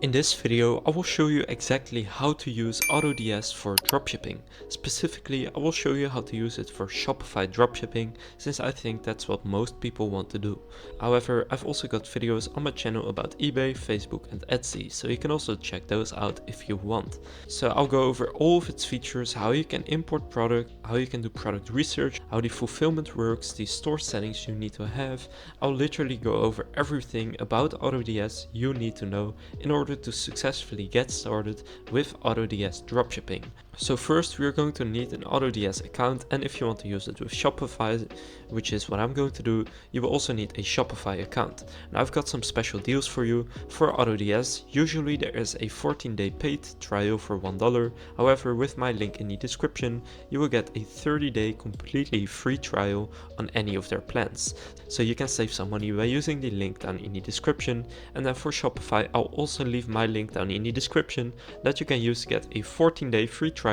In this video, I will show you exactly how to use AutoDS for dropshipping. Specifically, I will show you how to use it for Shopify dropshipping, since I think that's what most people want to do. However, I've also got videos on my channel about eBay, Facebook and Etsy, so you can also check those out if you want. So I'll go over all of its features, how you can import product, how you can do product research, how the fulfillment works, the store settings you need to have. I'll literally go over everything about AutoDS you need to know in order to successfully get started with AutoDS dropshipping. So first we are going to need an AutoDS account, and if you want to use it with Shopify, which is what I'm going to do, you will also need a Shopify account. Now I've got some special deals for you for AutoDS. Usually there is a 14-day paid trial for $1. However, with my link in the description, you will get a 30-day completely free trial on any of their plans. So you can save some money by using the link down in the description. And then for Shopify, I'll also leave my link down in the description that you can use to get a 14-day free trial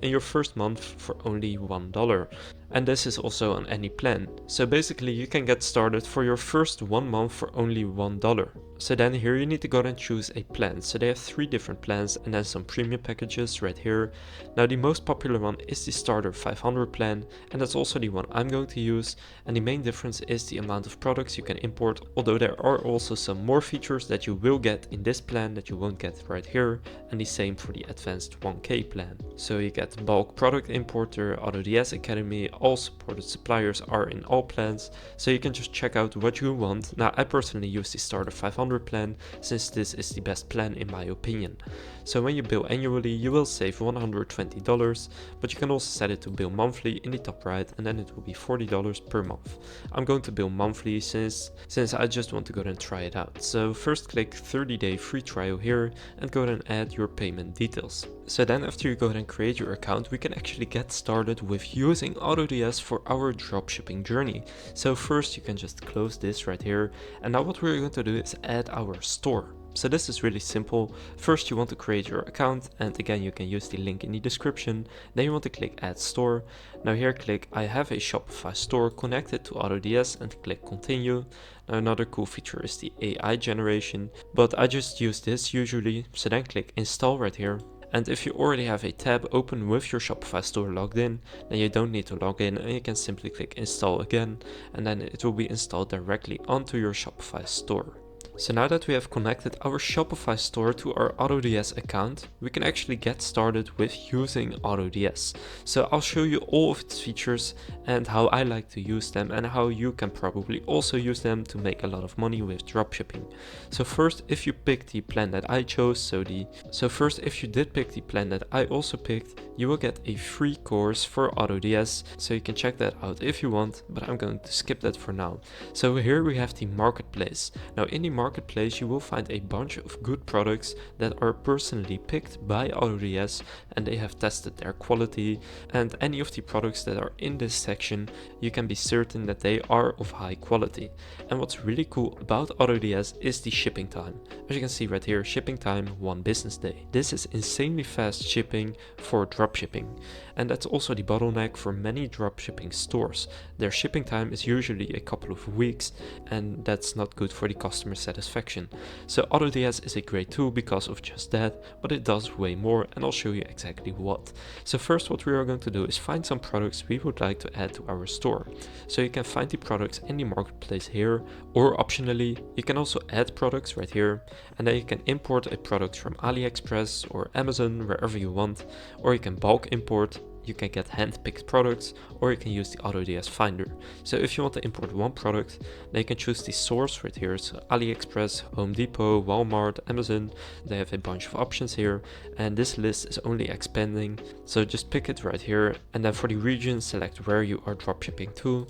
in your first month for only $1. And this is also on any plan. So basically you can get started for your first 1 month for only $1. So then here you need to go and choose a plan. So they have 3 different plans and then some premium packages right here. Now the most popular one is the starter 500 plan, and that's also the one I'm going to use. And the main difference is the amount of products you can import, although there are also some more features that you will get in this plan that you won't get right here, and the same for the advanced 1K plan. So you get bulk product importer, AutoDS Academy, all supported suppliers are in all plans, so you can just check out what you want. Now I personally use the starter 500 plan since this is the best plan in my opinion. So when you bill annually you will save $120, but you can also set it to bill monthly in the top right, and then it will be $40 per month. I'm going to bill monthly since I just want to go and try it out. So first click 30-day free trial here and go and add your payment details. So then after you go ahead and create your account, we can actually get started with using AutoDS for our dropshipping journey. So first you can just close this right here, and now what we're going to do is add our store. So this is really simple. First you want to create your account, and again you can use the link in the description. Then you want to click add store. Now here click I have a Shopify store connected to AutoDS and click continue. Now another cool feature is the AI generation, but I just use this usually. So then click install right here. And if you already have a tab open with your Shopify store logged in, then you don't need to log in and you can simply click install again, and then it will be installed directly onto your Shopify store. So now that we have connected our Shopify store to our AutoDS account, we can actually get started with using AutoDS. So I'll show you all of its features and how I like to use them, and how you can probably also use them to make a lot of money with dropshipping. So first, if you pick the plan that I chose, if you did pick the plan that I also picked, you will get a free course for AutoDS, so you can check that out if you want, but I'm going to skip that for now. So here we have the marketplace. Now in the marketplace you will find a bunch of good products that are personally picked by AutoDS, and they have tested their quality, and any of the products that are in this section you can be certain that they are of high quality. And what's really cool about AutoDS is the shipping time. As you can see right here, shipping time 1 business day. This is insanely fast shipping for dropshipping, and that's also the bottleneck for many dropshipping stores. Their shipping time is usually a couple of weeks, and that's not good for the customer satisfaction. So AutoDS is a great tool because of just that, but it does way more, and I'll show you exactly what. So first what we are going to do is find some products we would like to add to our store. So you can find the products in the marketplace here, or optionally you can also add products right here, and then you can import a product from AliExpress or Amazon, wherever you want, or you can bulk import. You can get hand-picked products, or you can use the AutoDS Finder. So if you want to import one product, then you can choose the source right here. So AliExpress, Home Depot, Walmart, Amazon, they have a bunch of options here, and this list is only expanding. So just pick it right here, and then for the region, select where you are dropshipping to,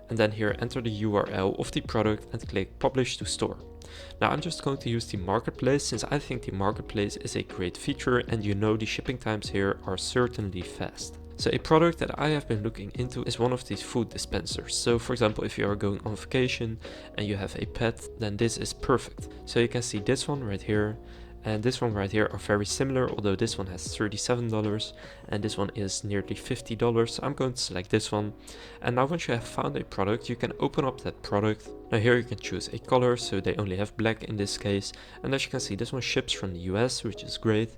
and then here enter the URL of the product and click publish to store. Now I'm just going to use the marketplace since I think the marketplace is a great feature, and you know the shipping times here are certainly fast. So a product that I have been looking into is one of these food dispensers. So for example, if you are going on vacation and you have a pet, then this is perfect. So you can see this one right here, And this one right here are very similar, although this one has $37 and this one is nearly $50. So I'm going to select this one. And now once you have found a product, you can open up that product. Now here you can choose a color, so they only have black in this case. And as you can see, this one ships from the US, which is great.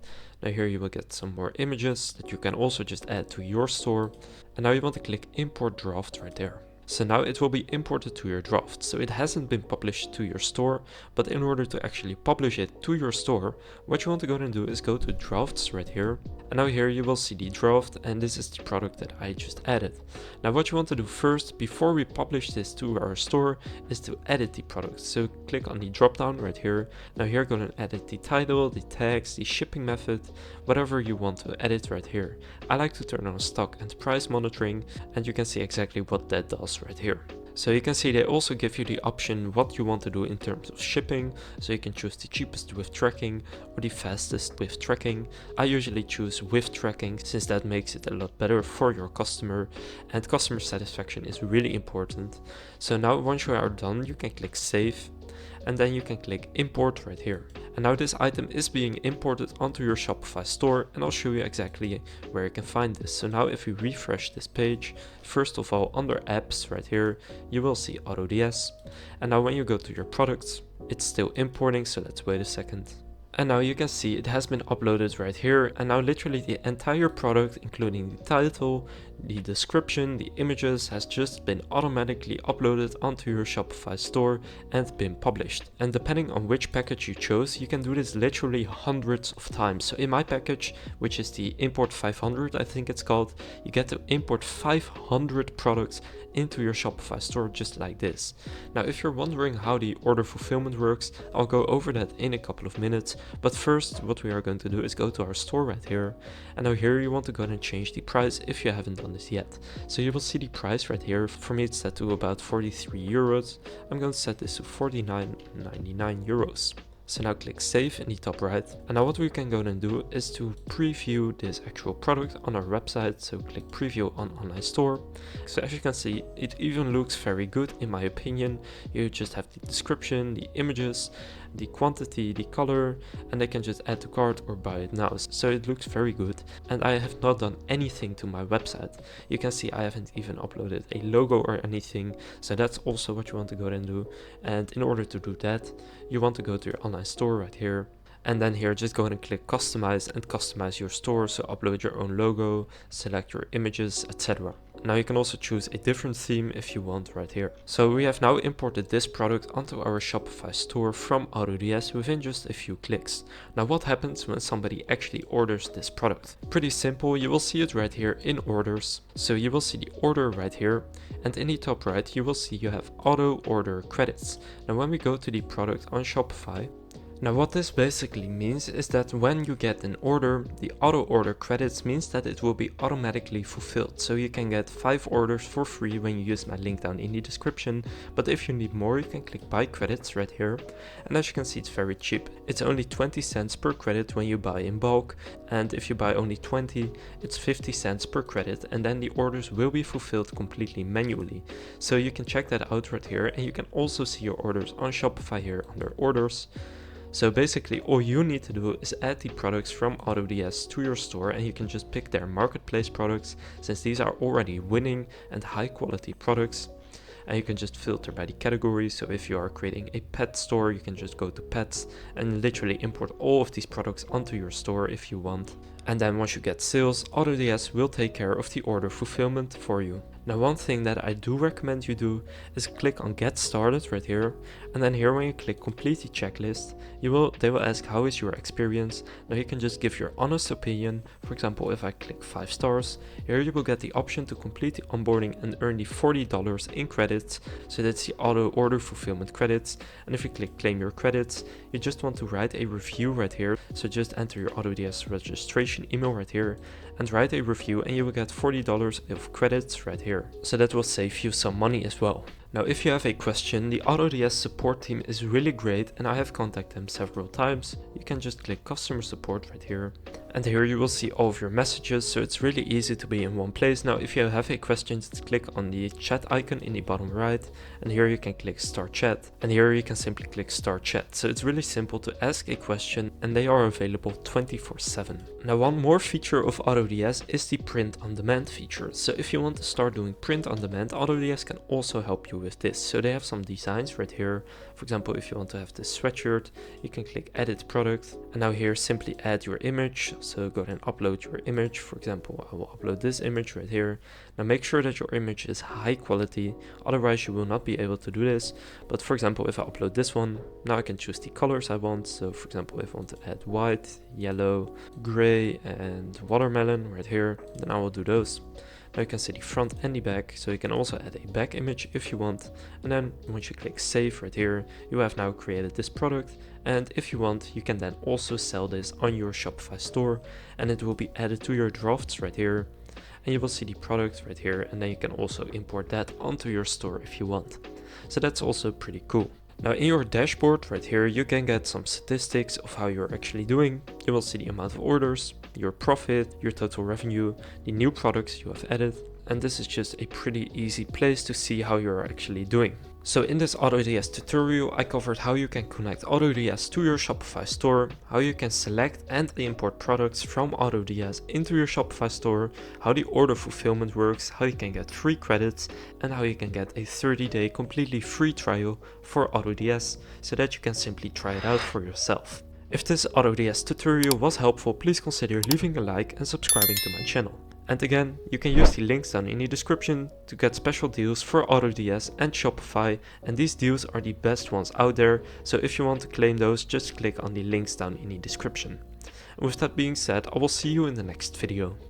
Now here you will get some more images that you can also just add to your store. And now you want to click import draft right there. So now it will be imported to your draft. So it hasn't been published to your store, but in order to actually publish it to your store, what you want to go and do is go to drafts right here. And now here you will see the draft, and this is the product that I just added. Now what you want to do first, before we publish this to our store, is to edit the product. So click on the drop down right here. Now here go and edit the title, the tags, the shipping method, whatever you want to edit right here. I like to turn on stock and price monitoring, and you can see exactly what that does right here. So you can see they also give you the option what you want to do in terms of shipping. So you can choose the cheapest with tracking or the fastest with tracking. I usually choose with tracking since that makes it a lot better for your customer, and customer satisfaction is really important. So now once you are done, you can click save, and then you can click import right here. And now this item is being imported onto your Shopify store, and I'll show you exactly where you can find this. So now if we refresh this page, first of all under apps right here, you will see AutoDS. And now when you go to your products, it's still importing, so let's wait a second. And now you can see it has been uploaded right here, and now literally the entire product, including the title, the description, the images, has just been automatically uploaded onto your Shopify store and been published. And depending on which package you chose, you can do this literally hundreds of times. So in my package, which is the import 500 I think it's called, you get to import 500 products into your Shopify store just like this. Now if you're wondering how the order fulfillment works, I'll go over that in a couple of minutes, but first what we are going to do is go to our store right here, and now here you want to go ahead and change the price if you haven't done this yet. So you will see the price right here. For me it's set to about 43 euros. I'm going to set this to 49.99 euros. So now click save in the top right. And now what we can go and do is to preview this actual product on our website. So click preview on online store. So as you can see, it even looks very good in my opinion. You just have the description, the images, the quantity, the color, and they can just add to cart or buy it now. So it looks very good, and I have not done anything to my website. You can see I haven't even uploaded a logo or anything, so that's also what you want to go and do. And in order to do that, you want to go to your online store right here, and then here just go ahead and click customize and customize your store. So upload your own logo, select your images, etc. Now you can also choose a different theme if you want right here. So we have now imported this product onto our Shopify store from AutoDS within just a few clicks. Now what happens when somebody actually orders this product? Pretty simple, you will see it right here in orders. So you will see the order right here, and in the top right you will see you have auto order credits. Now when we go to the product on Shopify, now what this basically means is that when you get an order, the auto order credits means that it will be automatically fulfilled. So you can get 5 orders for free when you use my link down in the description. But if you need more, you can click buy credits right here. And as you can see, it's very cheap. It's only 20 cents per credit when you buy in bulk. And if you buy only 20, it's 50 cents per credit. And then the orders will be fulfilled completely manually. So you can check that out right here. And you can also see your orders on Shopify here under orders. So basically all you need to do is add the products from AutoDS to your store, and you can just pick their marketplace products since these are already winning and high quality products. And you can just filter by the category. So if you are creating a pet store, you can just go to pets and literally import all of these products onto your store if you want. And then once you get sales, AutoDS will take care of the order fulfillment for you. Now one thing that I do recommend you do is click on get started right here, and then here when you click complete the checklist, they will ask how is your experience. Now you can just give your honest opinion. For example, if I click 5 stars, here you will get the option to complete the onboarding and earn the $40 in credits. So that's the auto order fulfillment credits. And if you click claim your credits, you just want to write a review right here. So just enter your AutoDS registration email right here and write a review, and you will get $40 of credits right here. So that will save you some money as well. Now if you have a question, the AutoDS support team is really great and I have contacted them several times. You can just click customer support right here, And here you will see all of your messages, so it's really easy to be in one place. Now if you have a question, just click on the chat icon in the bottom right, and here you can click start chat, and here you can simply click start chat. So it's really simple to ask a question, and they are available 24/7. Now one more feature of AutoDS is the print on demand feature. So if you want to start doing print on demand, AutoDS can also help you with this. So they have some designs right here. For example, if you want to have this sweatshirt, you can click edit product, and now here simply add your image. So go ahead and upload your image. For example, I will upload this image right here. Now make sure that your image is high quality, otherwise you will not be able to do this. But for example, if I upload this one, now I can choose the colors I want. So for example, if I want to add white, yellow, gray and watermelon right here, then I will do those. Now you can see the front and the back, so you can also add a back image if you want. And then once you click save right here, you have now created this product. And if you want, you can then also sell this on your Shopify store, and it will be added to your drafts right here. And you will see the product right here, and then you can also import that onto your store if you want. So that's also pretty cool. Now in your dashboard right here, you can get some statistics of how you're actually doing. You will see the amount of orders, your profit, your total revenue, the new products you have added. And this is just a pretty easy place to see how you're actually doing. So in this AutoDS tutorial, I covered how you can connect AutoDS to your Shopify store, how you can select and import products from AutoDS into your Shopify store, how the order fulfillment works, how you can get free credits, and how you can get a 30-day completely free trial for AutoDS so that you can simply try it out for yourself. If this AutoDS tutorial was helpful, please consider leaving a like and subscribing to my channel. And again, you can use the links down in the description to get special deals for AutoDS and Shopify, and these deals are the best ones out there, so if you want to claim those, just click on the links down in the description. And with that being said, I will see you in the next video.